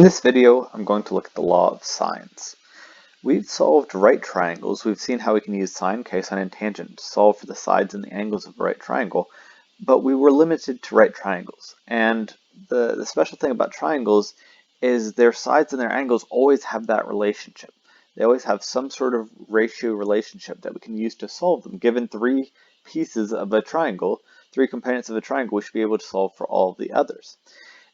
In this video, I'm going to look at the law of sines. We've solved right triangles. We've seen how we can use sine, cosine, and tangent to solve for the sides and the angles of a right triangle, but we were limited to right triangles. And the special thing about triangles is their sides and their angles always have that relationship. They always have some sort of ratio relationship that we can use to solve them. Given three pieces of a triangle, three components of a triangle, we should be able to solve for all of the others.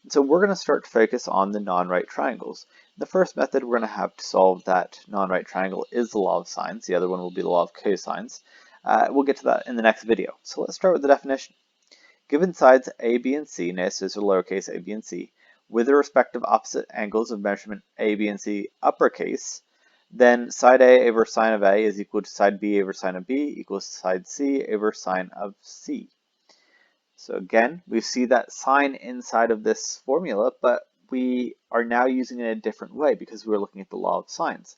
So we're going to start to focus on the non-right triangles. The first method we're going to have to solve that non-right triangle is the law of sines. The other one will be the law of cosines. We'll get to that in the next video. So let's start with the definition. Given sides A, B, and C, notice those are lowercase a, b, and c, with the respective opposite angles of measurement A, B, and C uppercase, then side A over sine of A is equal to side B over sine of B equals side C over sine of C. So again, we see that sine inside of this formula, but we are now using it in a different way because we're looking at the law of sines.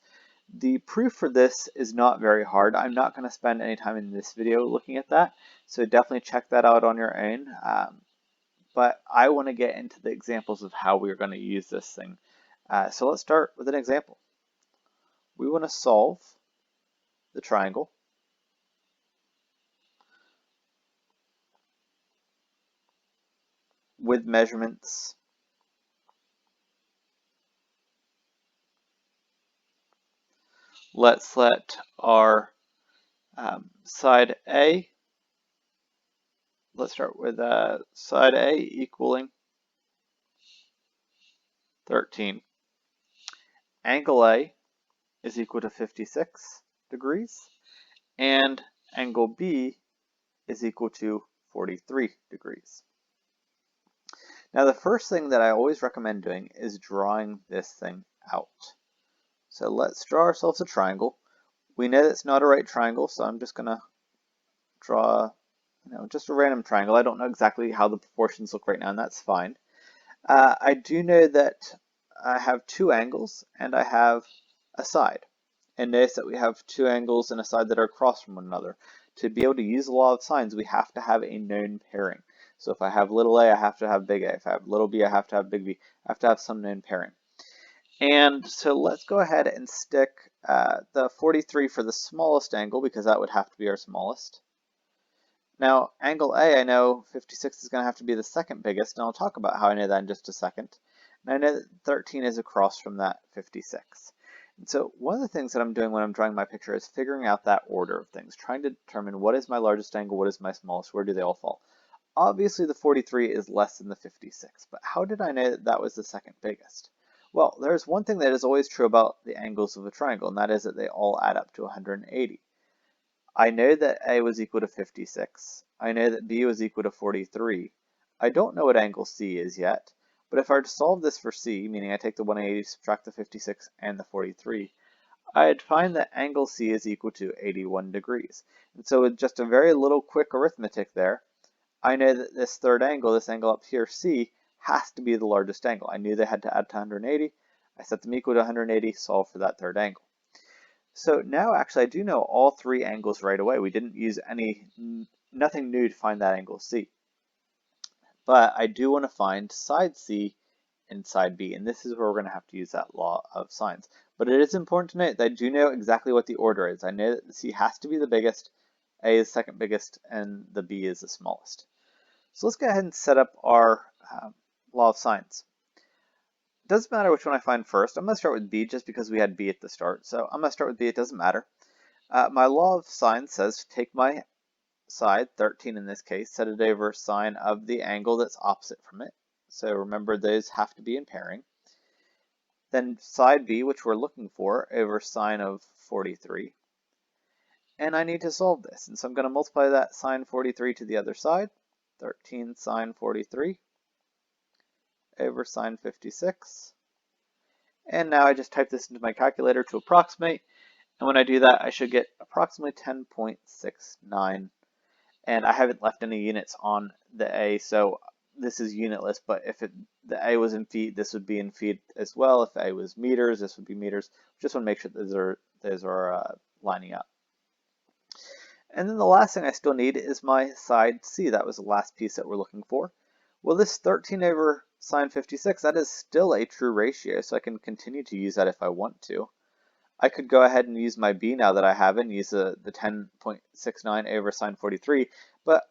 The proof for this is not very hard. I'm not going to spend any time in this video looking at that, so definitely check that out on your own. But I want to get into the examples of how we're going to use this thing. So let's start with an example. We want to solve the triangle with measurements let's let our side A, let's start with side A equaling 13. Angle A is equal to 56 degrees, and angle B is equal to 43 degrees. Now the first thing that I always recommend doing is drawing this thing out. So let's draw ourselves a triangle. We know that's not a right triangle, so I'm just going to draw just a random triangle. I don't know exactly how the proportions look right now, and that's fine. I do know that I have two angles and I have a side. And notice that we have two angles and a side that are across from one another. To be able to use the law of sines, we have to have a known pairing. So if I have little a, I have to have big A. If I have little b, I have to have big B. I have to have some known pairing. And so let's go ahead and stick the 43 for the smallest angle, because that would have to be our smallest. Now, angle A, I know 56 is going to have to be the second biggest, and I'll talk about how I know that in just a second. And I know that 13 is across from that 56. And so one of the things that I'm doing when I'm drawing my picture is figuring out that order of things, trying to determine what is my largest angle, what is my smallest, where do they all fall. Obviously, the 43 is less than the 56, but how did I know that that was the second biggest? Well, there's one thing that is always true about the angles of a triangle, and that is that they all add up to 180. I know that A was equal to 56. I know that B was equal to 43. I don't know what angle C is yet, but if I were to solve this for C, meaning I take the 180, subtract the 56 and the 43, I'd find that angle C is equal to 81 degrees. And so with just a very little quick arithmetic there, I know that this third angle, this angle up here, C, has to be the largest angle. I knew they had to add to 180. I set them equal to 180, solve for that third angle. So now actually I do know all three angles right away. We didn't use nothing new to find that angle C. But I do want to find side C and side B, and this is where we're going to have to use that law of sines. But it is important to note that I do know exactly what the order is. I know that the C has to be the biggest, A is second biggest, and the B is the smallest. So let's go ahead and set up our law of sines. Doesn't matter which one I find first. I'm going to start with B just because we had B at the start. So I'm going to start with B. It doesn't matter. My law of sines says take my side, 13 in this case, set it over sine of the angle that's opposite from it. So remember, those have to be in pairing. Then side B, which we're looking for, over sine of 43. And I need to solve this. And so I'm going to multiply that sine 43 to the other side. 13 sine 43 over sine 56. And now I just type this into my calculator to approximate. And when I do that, I should get approximately 10.69. And I haven't left any units on the A, so this is unitless. But if the A was in feet, this would be in feet as well. If A was meters, this would be meters. Just want to make sure those are lining up. And then the last thing I still need is my side C. That was the last piece that we're looking for. Well, this 13 over sine 56, that is still a true ratio, so I can continue to use that if I want to. I could go ahead and use my b now that I have it and use the 10.69 over sine 43, but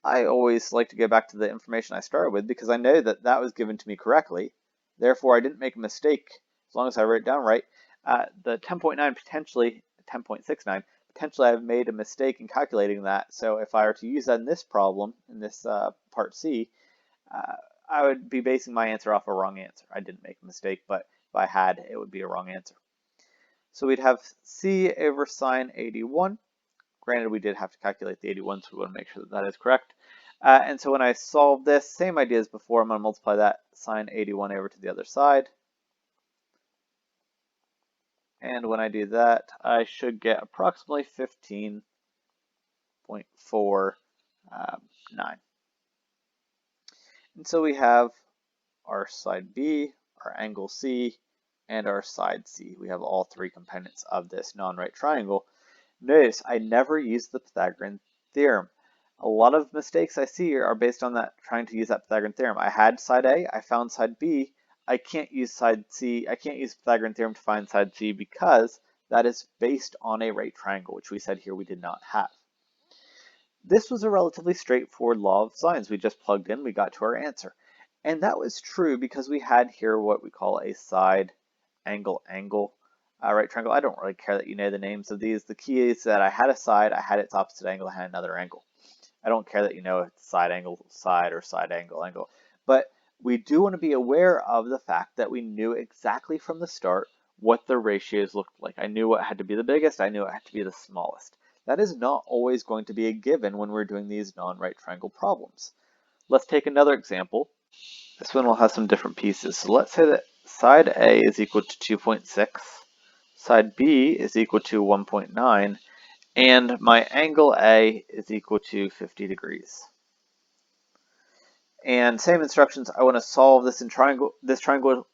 I always like to go back to the information I started with because I know that that was given to me correctly. Therefore, I didn't make a mistake as long as I wrote it down right. The 10.9 potentially, 10.69, potentially I've made a mistake in calculating that. So if I were to use that in this problem, in this part C, I would be basing my answer off a wrong answer. I didn't make a mistake, but if I had, it would be a wrong answer. So we'd have C over sine 81. Granted, we did have to calculate the 81, so we want to make sure that that is correct. And so when I solve this, same idea as before, I'm going to multiply that sine 81 over to the other side. And when I do that, I should get approximately 15.49. And so we have our side B, our angle C, and our side C. We have all three components of this non-right triangle. Notice I never used the Pythagorean theorem. A lot of mistakes I see are based on that, trying to use that Pythagorean theorem. I had side A, I found side B, I can't use side C, I can't use the Pythagorean theorem to find side C because that is based on a right triangle, which we said here we did not have. This was a relatively straightforward law of sines. We just plugged in, we got to our answer. And that was true because we had here what we call a side angle right triangle. I don't really care that you know the names of these. The key is that I had a side, I had its opposite angle, I had another angle. I don't care that you know it's side angle side or side angle angle. But we do want to be aware of the fact that we knew exactly from the start what the ratios looked like. I knew what had to be the biggest, I knew it had to be the smallest. That is not always going to be a given when we're doing these non-right triangle problems. Let's take another example. This one will have some different pieces. So let's say that side A is equal to 2.6, side B is equal to 1.9, and my angle A is equal to 50 degrees. And same instructions, I want to solve this triangle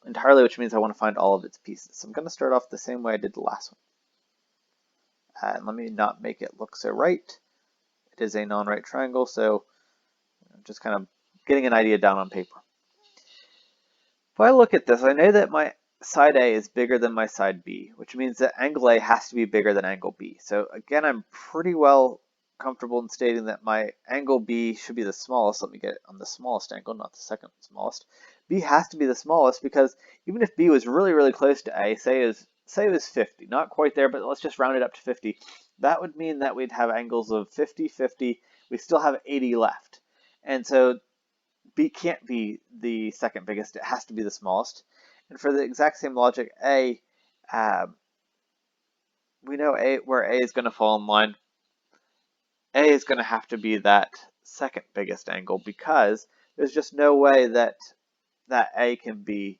entirely, which means I want to find all of its pieces. So I'm going to start off the same way I did the last one. And let me not make it look so right. It is a non-right triangle, so just kind of getting an idea down on paper. If I look at this, I know that my side A is bigger than my side B, which means that angle A has to be bigger than angle B. So again, I'm pretty well comfortable in stating that my angle B should be the smallest. Let me get it on the smallest angle, not the second smallest. B has to be the smallest because even if B was really, really close to A, say it was 50, not quite there, but let's just round it up to 50. That would mean that we'd have angles of 50, 50. We still have 80 left. And so B can't be the second biggest, it has to be the smallest. And for the exact same logic, A, we know where A is going to fall in line. A is going to have to be that second biggest angle because there's just no way that A can be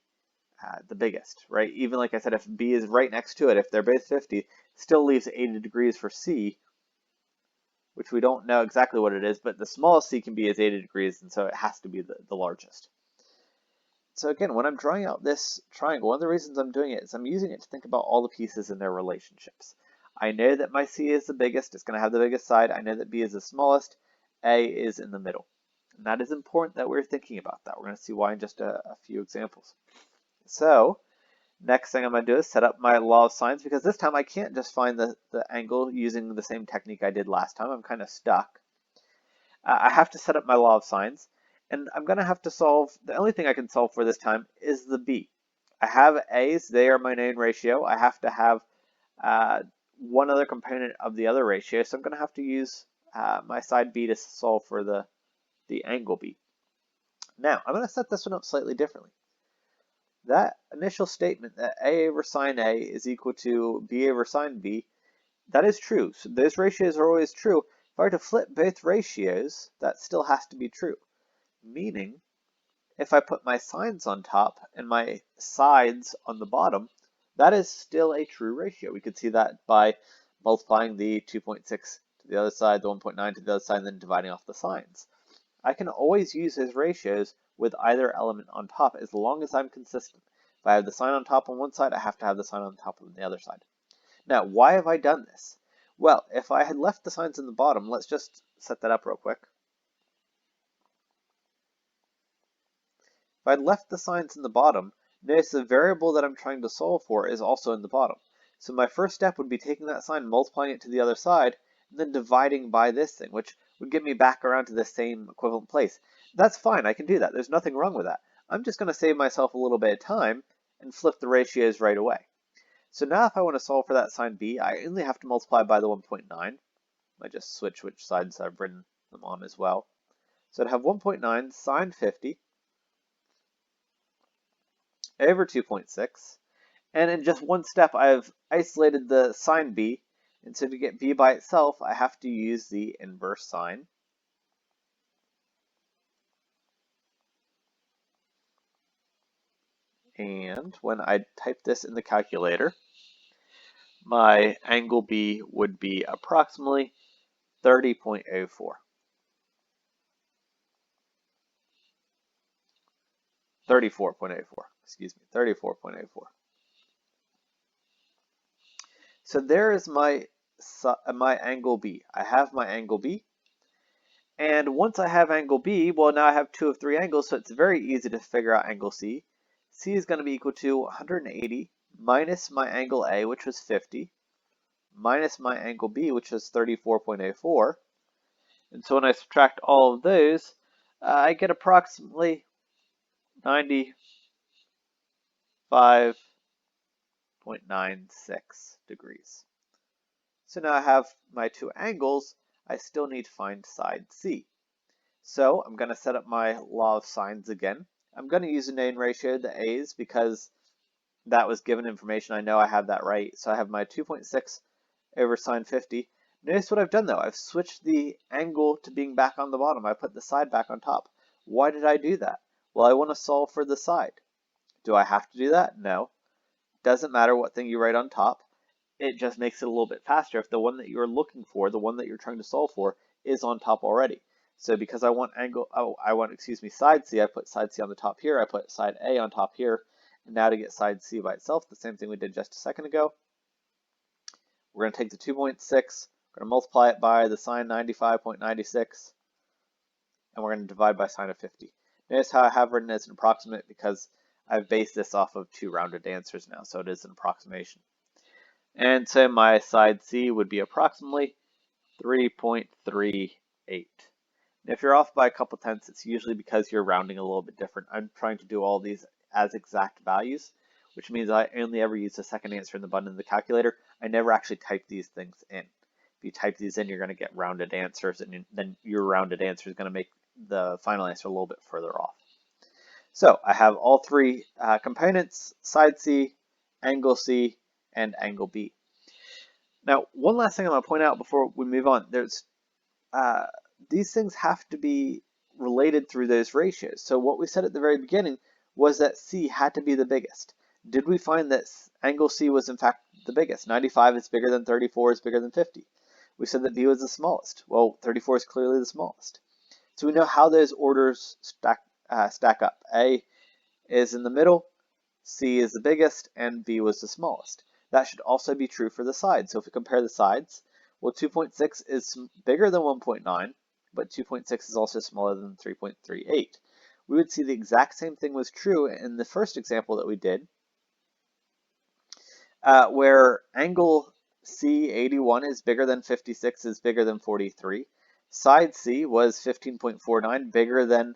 the biggest, right? Even like I said, if B is right next to it, if they're both 50, still leaves 80 degrees for C, which we don't know exactly what it is, but the smallest C can be is 80 degrees, and so it has to be the largest. So again, when I'm drawing out this triangle, one of the reasons I'm doing it is I'm using it to think about all the pieces and their relationships. I know that my C is the biggest, it's going to have the biggest side. I know that B is the smallest, A is in the middle. And that is important that we're thinking about that. We're going to see why in just a few examples. So next thing I'm going to do is set up my law of sines, because this time I can't just find the angle using the same technique I did last time. I'm kind of stuck. I have to set up my law of sines, and I'm going to have to solve, the only thing I can solve for this time is the B. I have A's, they are my known ratio. I have to have one other component of the other ratio, so I'm going to have to use my side B to solve for the angle B. Now, I'm going to set this one up slightly differently. That initial statement that A over sine A is equal to B over sine B, that is true. So those ratios are always true. If I were to flip both ratios, that still has to be true. Meaning, if I put my sines on top and my sides on the bottom, that is still a true ratio. We could see that by multiplying the 2.6 to the other side, the 1.9 to the other side, and then dividing off the sines. I can always use those ratios with either element on top as long as I'm consistent. If I have the sign on top on one side, I have to have the sign on top on the other side. Now, why have I done this? Well, if I had left the signs in the bottom, let's just set that up real quick. If I left the signs in the bottom, notice the variable that I'm trying to solve for is also in the bottom. So my first step would be taking that sign, multiplying it to the other side, and then dividing by this thing, which would get me back around to the same equivalent place. That's fine, I can do that. There's nothing wrong with that. I'm just going to save myself a little bit of time and flip the ratios right away. So now if I want to solve for that sine b, I only have to multiply by the 1.9. I just switch which sides I've written them on as well. So I'd have 1.9 sine 50 over 2.6. And in just one step, I've isolated the sine b. And so to get b by itself, I have to use the inverse sine. And when I type this in the calculator, my angle b would be approximately 30.04. 34.84, excuse me, 34.84. So there is my angle B. I have my angle B. And once I have angle B, well, now I have two of three angles, so it's very easy to figure out angle C. C is going to be equal to 180 minus my angle A, which was 50, minus my angle B, which was 34.84. And so when I subtract all of those, I get approximately 95.96 degrees. So now I have my two angles. I still need to find side C. So I'm going to set up my law of sines again. I'm going to use a known ratio, the A's, because that was given information. I know I have that right. So I have my 2.6 over sine 50. Notice what I've done though. I've switched the angle to being back on the bottom. I put the side back on top. Why did I do that? Well, I want to solve for the side. Do I have to do that? No. Doesn't matter what thing you write on top. It just makes it a little bit faster if the one that you're looking for, the one that you're trying to solve for, is on top already. So because I want side C, I put side C on the top here, I put side A on top here, and now to get side C by itself, the same thing we did just a second ago, we're going to take the 2.6, we're going to multiply it by the sine 95.96, and we're going to divide by sine of 50. Notice how I have written as an approximate because I've based this off of two rounded answers now, so it is an approximation. And so my side C would be approximately 3.38. If you're off by a couple tenths, it's usually because you're rounding a little bit different. I'm trying to do all these as exact values, which means I only ever use the second answer in the button in the calculator. I never actually type these things in. If you type these in, you're going to get rounded answers, and then your rounded answer is going to make the final answer a little bit further off. So I have all three components, side C, angle C, and angle B. Now, one last thing I want to point out before we move on, these things have to be related through those ratios. So what we said at the very beginning was that C had to be the biggest. Did we find that angle C was in fact the biggest? 95 is bigger than 34 is bigger than 50. We said that B was the smallest. Well, 34 is clearly the smallest. So we know how those orders stack up. A is in the middle, C is the biggest, and B was the smallest. That should also be true for the sides. So if we compare the sides, well, 2.6 is bigger than 1.9, but 2.6 is also smaller than 3.38. We would see the exact same thing was true in the first example that we did, where angle C, 81, is bigger than 56, is bigger than 43. Side C was 15.49, bigger than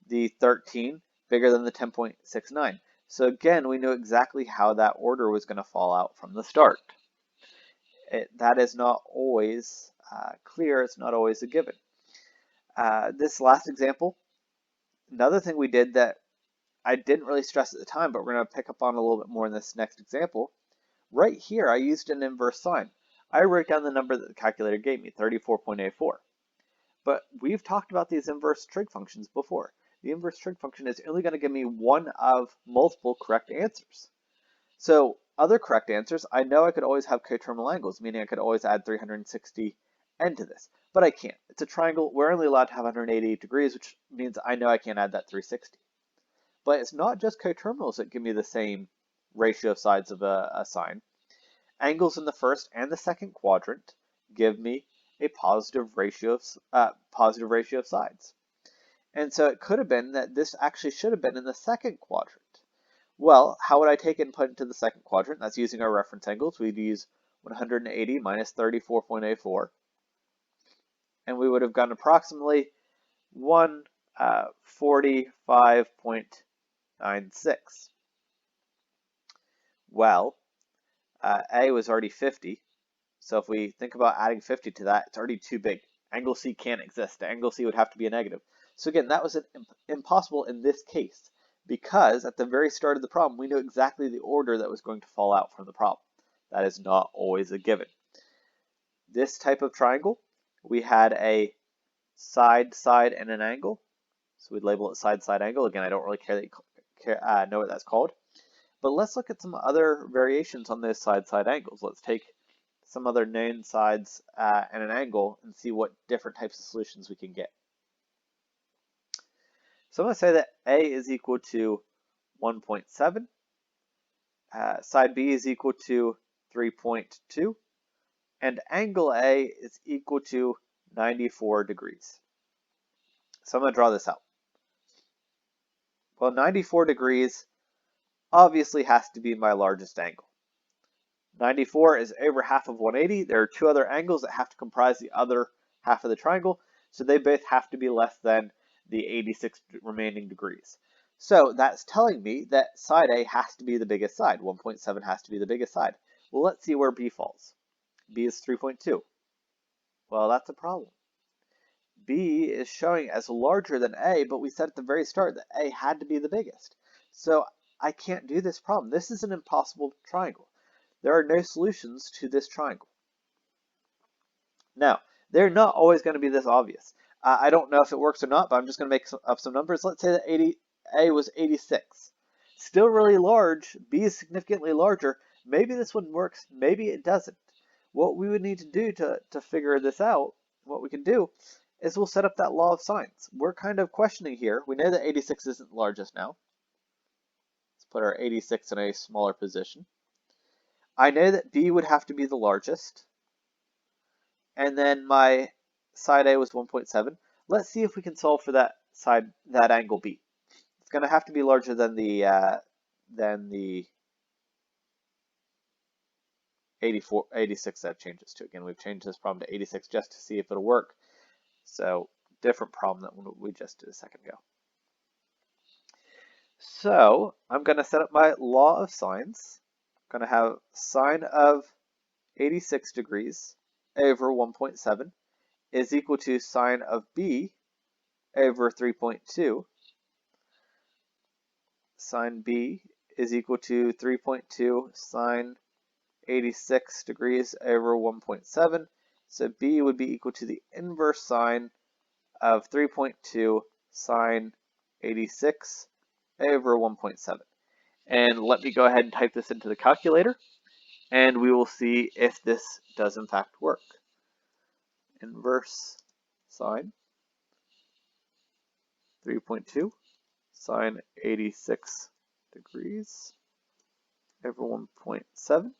the 13, bigger than the 10.69. So again, we know exactly how that order was going to fall out from the start. That is not always clear. It's not always a given. This last example, another thing we did that I didn't really stress at the time, but we're going to pick up on a little bit more in this next example. Right here, I used an inverse sine. I wrote down the number that the calculator gave me, 34.84. But we've talked about these inverse trig functions before. The inverse trig function is only going to give me one of multiple correct answers. So other correct answers, I know I could always have coterminal angles, meaning I could always add 360 n to this, but I can't. It's a triangle. We're only allowed to have 188 degrees, which means I know I can't add that 360. But it's not just coterminals that give me the same ratio of sides of a sine. Angles in the first and the second quadrant give me a positive ratio of sides. And so it could have been that this actually should have been in the second quadrant. Well, how would I take it and put it into the second quadrant? That's using our reference angles. We'd use 180 minus 34.84. And we would have gotten approximately 145.96. Well, A was already 50. So if we think about adding 50 to that, it's already too big. Angle C can't exist. The angle C would have to be a negative. So again, that was impossible in this case because at the very start of the problem, we knew exactly the order that was going to fall out from the problem. That is not always a given. This type of triangle, we had a side, side, and an angle. So we'd label it side, side, angle. Again, I don't really care that you know what that's called. But let's look at some other variations on those side, side angles. Let's take some other known sides and an angle and see what different types of solutions we can get. So I'm going to say that A is equal to 1.7, side B is equal to 3.2, and angle A is equal to 94 degrees. So I'm going to draw this out. Well, 94 degrees obviously has to be my largest angle. 94 is over half of 180. There are two other angles that have to comprise the other half of the triangle, so they both have to be less than the 86 remaining degrees. So that's telling me that side A has to be the biggest side. 1.7 has to be the biggest side. Well, let's see where B falls. B is 3.2. Well, that's a problem. B is showing as larger than A, but we said at the very start that A had to be the biggest. So I can't do this problem. This is an impossible triangle. There are no solutions to this triangle. Now, they're not always going to be this obvious. I don't know if it works or not, but I'm just going to make up some numbers. Let's say that A was 86. Still really large. B is significantly larger. Maybe this one works. Maybe it doesn't. What we would need to do to figure this out, what we can do, is we'll set up that law of sines. We're kind of questioning here. We know that 86 isn't the largest now. Let's put our 86 in a smaller position. I know that B would have to be the largest. And then my side A was 1.7. Let's see if we can solve for that angle B. It's going to have to be larger than the 86 that changes to. Again, we've changed this problem to 86 just to see if it'll work. So different problem than what we just did a second ago. So I'm going to set up my law of sines. I'm going to have sine of 86 degrees over 1.7 is equal to sine of B over 3.2. Sine B is equal to 3.2 sine 86 degrees over 1.7. So B would be equal to the inverse sine of 3.2 sine 86 over 1.7. And let me go ahead and type this into the calculator, and we will see if this does in fact work. Inverse sine 3.2 sine 86 degrees over 1.7.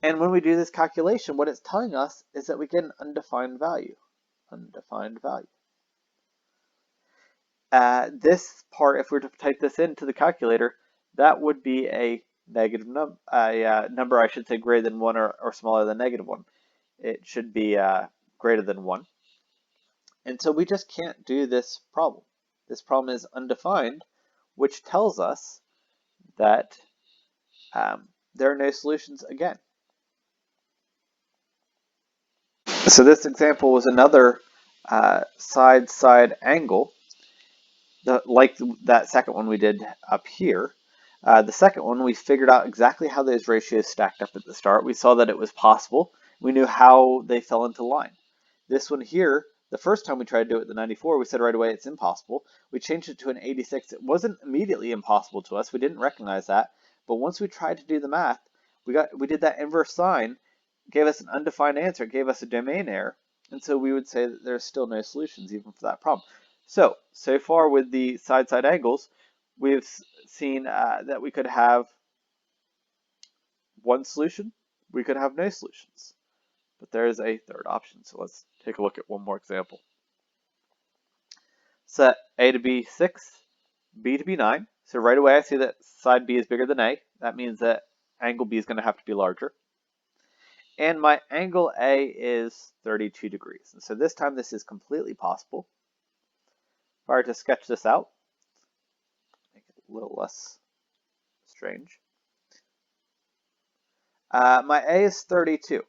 And when we do this calculation, what it's telling us is that we get an undefined value. Undefined value. This part, if we were to type this into the calculator, that would be a negative number, number I should say greater than 1 or smaller than negative 1. It should be greater than 1. And so we just can't do this problem. This problem is undefined, which tells us that there are no solutions again. So this example was another side-side angle, like that second one we did up here. The second one, we figured out exactly how those ratios stacked up at the start. We saw that it was possible. We knew how they fell into line. This one here, the first time we tried to do it, the 94, we said right away it's impossible. We changed it to an 86. It wasn't immediately impossible to us. We didn't recognize that. But once we tried to do the math, we did that inverse sine, gave us an undefined answer, it gave us a domain error. And so we would say that there's still no solutions even for that problem. So far with the side-side angles, we've seen that we could have one solution, we could have no solutions. But there is a third option, so let's take a look at one more example. set A to be 6, B to be 9. So right away I see that side B is bigger than A. That means that angle B is going to have to be larger. And my angle A is 32 degrees. And so this time this is completely possible. If I were to sketch this out, make it a little less strange. My A is 32.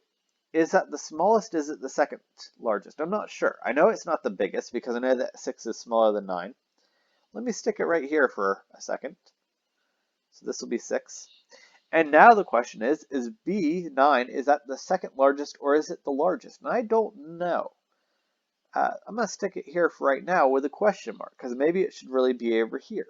Is that the smallest? Is it the second largest? I'm not sure. I know it's not the biggest because I know that 6 is smaller than 9. Let me stick it right here for a second. So this will be 6. And now the question is B, 9, is that the second largest or is it the largest? And I don't know. I'm going to stick it here for right now with a question mark because maybe it should really be over here.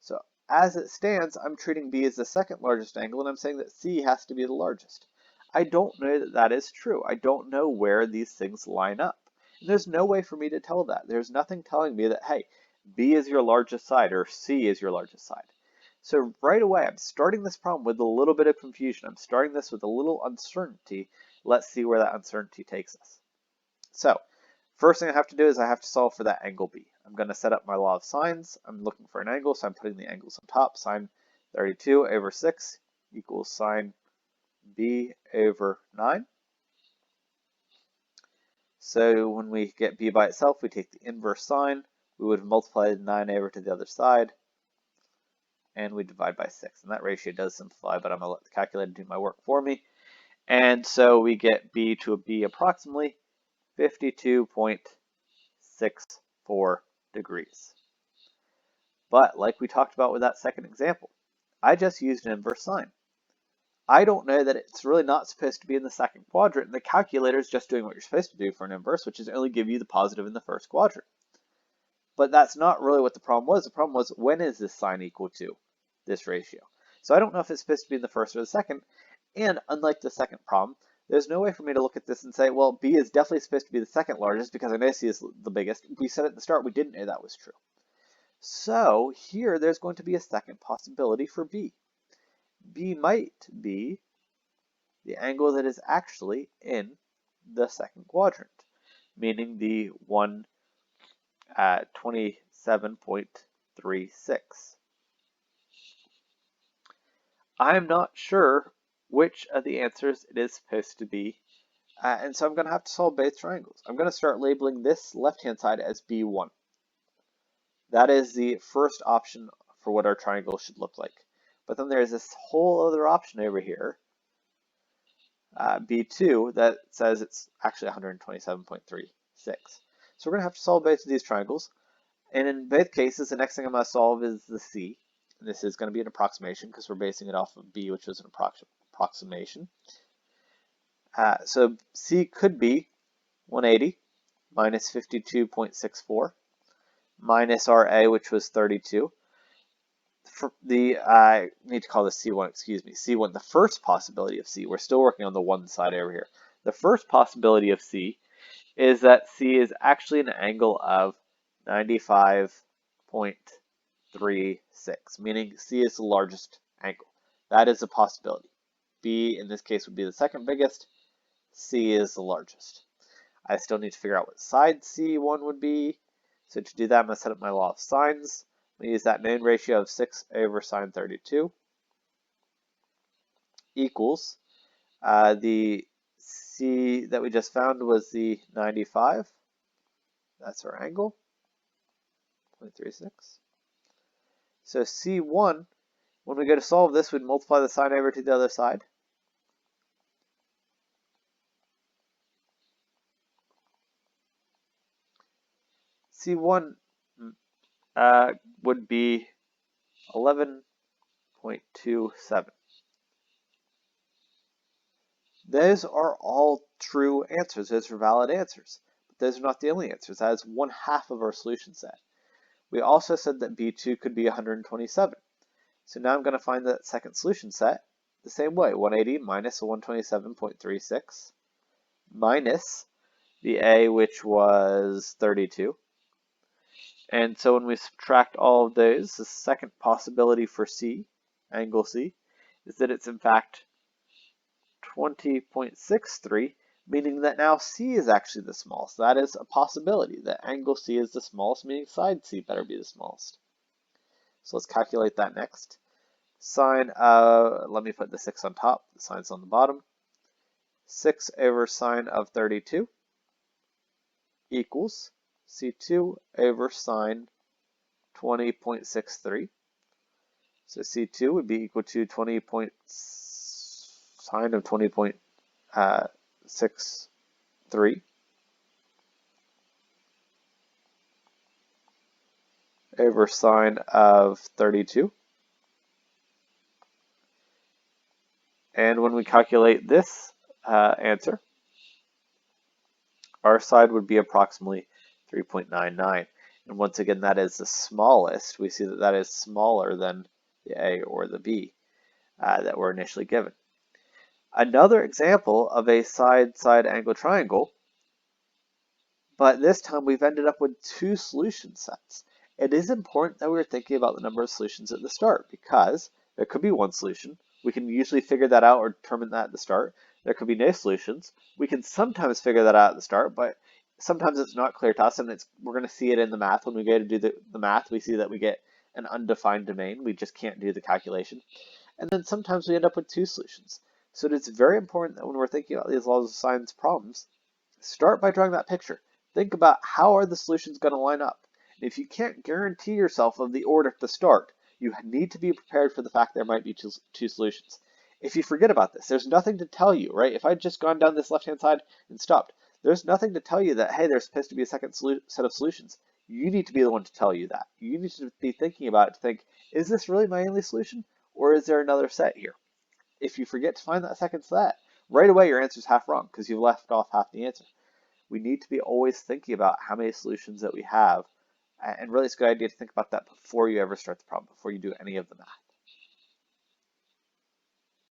So as it stands, I'm treating B as the second largest angle and I'm saying that C has to be the largest. I don't know that that is true. I don't know where these things line up. And there's no way for me to tell that. There's nothing telling me that, hey, B is your largest side or C is your largest side. So right away, I'm starting this problem with a little bit of confusion. I'm starting this with a little uncertainty. Let's see where that uncertainty takes us. So first thing I have to do is I have to solve for that angle B. I'm going to set up my law of sines. I'm looking for an angle, so I'm putting the angles on top. Sine 32 over 6 equals sine B over 9. So when we get B by itself, we take the inverse sine. We would multiply 9 over to the other side, and we divide by 6. And that ratio does simplify, but I'm going to let the calculator do my work for me. And so we get B to be approximately 52.64 degrees. But like we talked about with that second example, I just used an inverse sine. I don't know that it's really not supposed to be in the second quadrant, and the calculator is just doing what you're supposed to do for an inverse, which is only give you the positive in the first quadrant. But that's not really what the problem was. The problem was, when is this sine equal to this ratio? So I don't know if it's supposed to be in the first or the second, and unlike the second problem, there's no way for me to look at this and say, well, B is definitely supposed to be the second largest because I know C is the biggest. We said at the start we didn't know that was true. So here there's going to be a second possibility for B. B might be the angle that is actually in the second quadrant, meaning the 27.36. I'm not sure which of the answers it is supposed to be, and so I'm going to have to solve both triangles. I'm going to start labeling this left-hand side as B1. That is the first option for what our triangle should look like. But then there's this whole other option over here, B2, that says it's actually 127.36. So we're going to have to solve both of these triangles. And in both cases, the next thing I'm going to solve is the C. And this is going to be an approximation because we're basing it off of B, which is an approximation. So C could be 180 minus 52.64 minus our A, which was 32. For the, I need to call this C1, excuse me, C1, the first possibility of C. We're still working on the one side over here. The first possibility of C is that C is actually an angle of 95.36, meaning C is the largest angle. That is a possibility. B, in this case, would be the second biggest. C is the largest. I still need to figure out what side C1 would be. So to do that, I'm going to set up my law of sines. I'm going to use that known ratio of 6 over sine 32 equals the C that we just found was the 95. That's our angle, 0.36. So C1, when we go to solve this, we'd multiply the sine over to the other side. C1 would be 11.27. Those are all true answers. Those are valid answers. But those are not the only answers. That is 1/2 of our solution set. We also said that B2 could be 127. So now I'm going to find that second solution set the same way. 180 minus 127.36 minus the A, which was 32. And so when we subtract all of those, the second possibility for C, angle C, is that it's in fact 20.63. meaning that now C is actually the smallest. That is a possibility, that angle C is the smallest, meaning side C better be the smallest. So let's calculate that next. Sine of, let me put the 6 on top, the sine's on the bottom. 6 over sine of 32 equals C2 over sine 20.63. So C2 would be equal to sine of 20.63 over sine of 32. And when we calculate this answer, our side would be approximately 3.99. And once again, that is the smallest. We see that that is smaller than the A or the B that were initially given. Another example of a side-side angle triangle, but this time we've ended up with two solution sets. It is important that we're thinking about the number of solutions at the start, because there could be one solution. We can usually figure that out or determine that at the start. There could be no solutions. We can sometimes figure that out at the start, but sometimes it's not clear to us, and we're going to see it in the math. When we go to do the math, we see that we get an undefined domain. We just can't do the calculation. And then sometimes we end up with two solutions. So it is very important that when we're thinking about these laws of science problems, start by drawing that picture. Think about how are the solutions going to line up. And if you can't guarantee yourself of the order at the start, you need to be prepared for the fact there might be two solutions. If you forget about this, there's nothing to tell you, right? If I'd just gone down this left-hand side and stopped, there's nothing to tell you that, hey, there's supposed to be a second set of solutions. You need to be the one to tell you that. You need to be thinking about it to think, is this really my only solution? Or is there another set here? If you forget to find that second set, right away your answer is half wrong because you've left off half the answer. We need to be always thinking about how many solutions that we have. And really, it's a good idea to think about that before you ever start the problem, before you do any of the math.